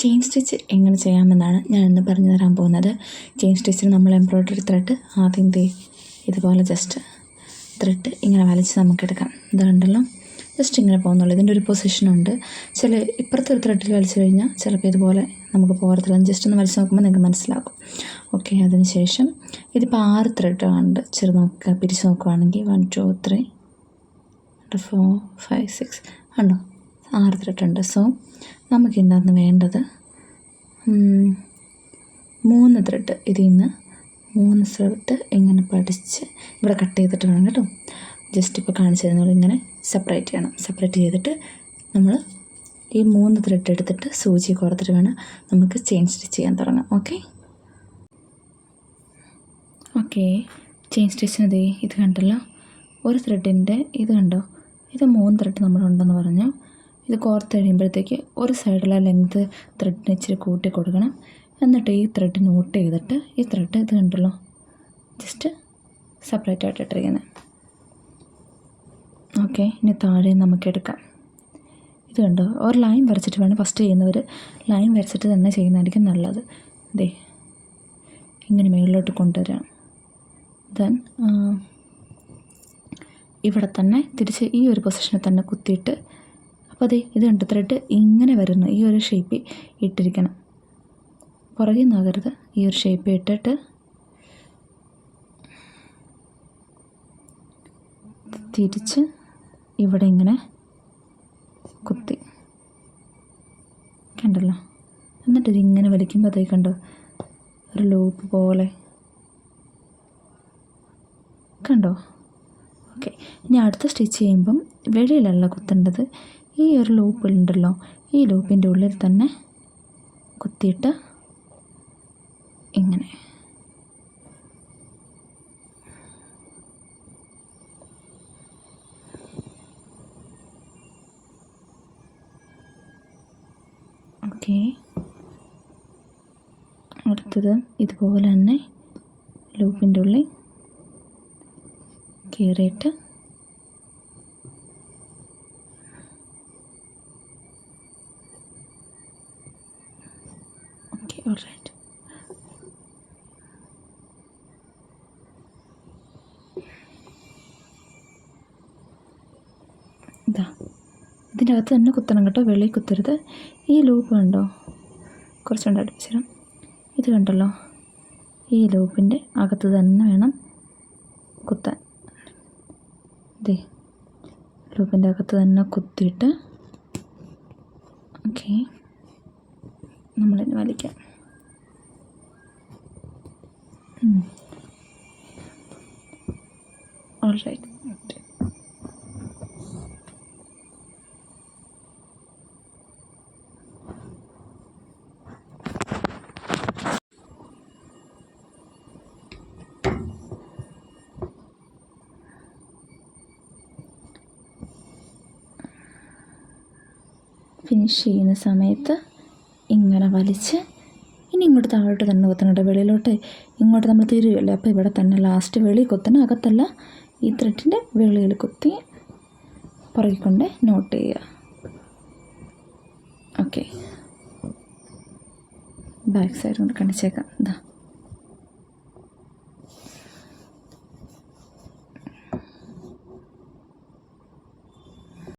Chain stitch എങ്ങനെ ചെയ്യാമെന്നാണ് ഞാൻ ഇന്ന് പറഞ്ഞു തരാൻ പോകുന്നത്. ചെയിൻ സ്റ്റിച്ചിന് നമ്മൾ എംബ്രോയ്ഡറി ത്രെഡ് ആദ്യം ഇതുപോലെ ജസ്റ്റ് ത്രെഡ് ഇങ്ങനെ വലിച്ച് നമുക്കെടുക്കാം. ഇത് കണ്ടല്ലോ, ജസ്റ്റ് ഇങ്ങനെ പോകുന്നുള്ളൂ. ഇതിൻ്റെ ഒരു പൊസിഷനുണ്ട്. ഇപ്പുറത്തെ ഒരു ത്രെഡിൽ വലിച്ചു കഴിഞ്ഞാൽ ചിലപ്പോൾ ഇതുപോലെ നമുക്ക് പോകത്തില്ല. ജസ്റ്റ് ഒന്ന് വലിച്ച് നോക്കുമ്പോൾ നിങ്ങൾക്ക് മനസ്സിലാക്കും. ഓക്കെ, അതിന് ശേഷം ഇതിപ്പോൾ 6 ത്രെഡുണ്ട്. പിരിച്ച് നോക്കുകയാണെങ്കിൽ 1 2 3 4 5 6 ഉണ്ടോ, 6 ത്രെഡുണ്ട്. സോ നമുക്ക് ഇതിനകത്ത് വേണ്ടത് 3 ത്രെഡ്. ഇതിൽ നിന്ന് 3 ത്രെഡ് ഇങ്ങനെ പഠിച്ച് ഇവിടെ കട്ട് ചെയ്തിട്ട് വേണം കേട്ടോ. ജസ്റ്റ് ഇപ്പോൾ കാണിച്ചു തരുന്നത് ഇങ്ങനെ സെപ്പറേറ്റ് ചെയ്യണം. സെപ്പറേറ്റ് ചെയ്തിട്ട് നമ്മൾ ഈ 3 ത്രെഡ് എടുത്തിട്ട് സൂചി കോർത്തിട്ട് വേണം നമുക്ക് ചെയിൻ സ്റ്റിച്ച് ചെയ്യാൻ തുടങ്ങാം. ഓക്കെ, ചെയിൻ സ്റ്റിച്ചിന് ഇത് കണ്ടല്ലോ, ഒരു ത്രെഡിൻ്റെ ഇത് കണ്ടോ, ഇത് 3 ത്രെഡ് നമ്മളുണ്ടെന്ന് പറഞ്ഞു. ഇത് കോർത്ത് കഴിയുമ്പോഴത്തേക്ക് ഒരു സൈഡിലെ ലെങ്ത് ത്രെഡിന് ഇച്ചിരി കൂട്ടി കൊടുക്കണം. എന്നിട്ട് ഈ ത്രെഡ് നോട്ട് ചെയ്തിട്ട് ഈ ത്രെഡ് ഇത് കണ്ടല്ലോ ജസ്റ്റ് സെപ്പറേറ്റ് ആയിട്ട് ഇട്ടിരിക്കുന്നത്. ഓക്കെ, ഇനി താഴെ നമുക്കെടുക്കാം. ഇത് കണ്ടോ, ഒരു ലൈൻ വരച്ചിട്ട് വേണം ഫസ്റ്റ് ചെയ്യുന്നവർ ലൈൻ വരച്ചിട്ട് തന്നെ ചെയ്യുന്നതായിരിക്കും നല്ലത്. ഇങ്ങനെ മുകളിലോട്ട് കൊണ്ടുവരാം. ദെൻ ഇവിടെ തന്നെ തിരിച്ച് ഈ ഒരു പൊസിഷനിൽ തന്നെ കുത്തിയിട്ട്, അപ്പോൾ ഇത് കണ്ടോ ത്രെഡ് ഇങ്ങനെ വരുന്നു. ഈ ഒരു ഷേപ്പിൽ ഇട്ടിരിക്കണം, പുറകെ നിന്നാകരുത്. ഈ ഒരു ഷേപ്പിൽ ഇട്ടിട്ട് തിരിച്ച് ഇവിടെ ഇങ്ങനെ കുത്തി കണ്ടല്ലോ. എന്നിട്ട് ഇതിങ്ങനെ വലിക്കുമ്പോൾ കണ്ടോ ഒരു ലൂപ്പ് പോലെ കണ്ടോ. ഓക്കെ, ഇനി അടുത്ത സ്റ്റിച്ച് ചെയ്യുമ്പം വെളിയിലല്ല കുത്തേണ്ടത്. ഈ ഒരു ലൂപ്പുണ്ടല്ലോ, ഈ ലൂപ്പിൻ്റെ ഉള്ളിൽ തന്നെ കുത്തിയിട്ട് ഇങ്ങനെ ഓക്കെ. അടുത്തത് ഇതുപോലെ തന്നെ ലൂപ്പിൻ്റെ ഉള്ളിൽ കയറിയിട്ട് ഓൾറൈറ്റ്. ഇതിൻ്റെ അകത്ത് തന്നെ കുത്തണം കേട്ടോ, വെളിയിൽ കുത്തരുത്. ഈ ലൂപ്പ് കണ്ടോ, കുറച്ചുകൊണ്ട് അടുപ്പിച്ചിടാം. ഇത് കണ്ടല്ലോ, ഈ ലൂപ്പിൻ്റെ അകത്ത് തന്നെ വേണം കുത്താൻ. ലൂപ്പിൻ്റെ അകത്ത് തന്നെ കുത്തിയിട്ട് ഓക്കെ നമ്മളിനി വലിക്കാം. ഓൾറൈറ്റ്. ഫിനിഷ് ചെയ്യുന്ന സമയത്ത് ഇങ്ങനെ വലിച്ച് ഇനി ഇങ്ങോട്ട് താഴോട്ട് തന്നെ കുത്തണം. വെളിയിലോട്ട് ഇങ്ങോട്ട് നമ്മൾ തിരിയുമല്ലേ, അപ്പോൾ ഇവിടെ തന്നെ ലാസ്റ്റ് വെളിയിൽ കുത്തണം, അകത്തല്ല. ഈ ത്രെഡിൻ്റെ വെളിയിൽ കുത്തി പുറകിൽ കൊണ്ട് നോട്ട് ചെയ്യുക. ഓക്കെ, ബാക്ക് സൈഡ് കൊണ്ട് കാണിച്ചേക്കാം.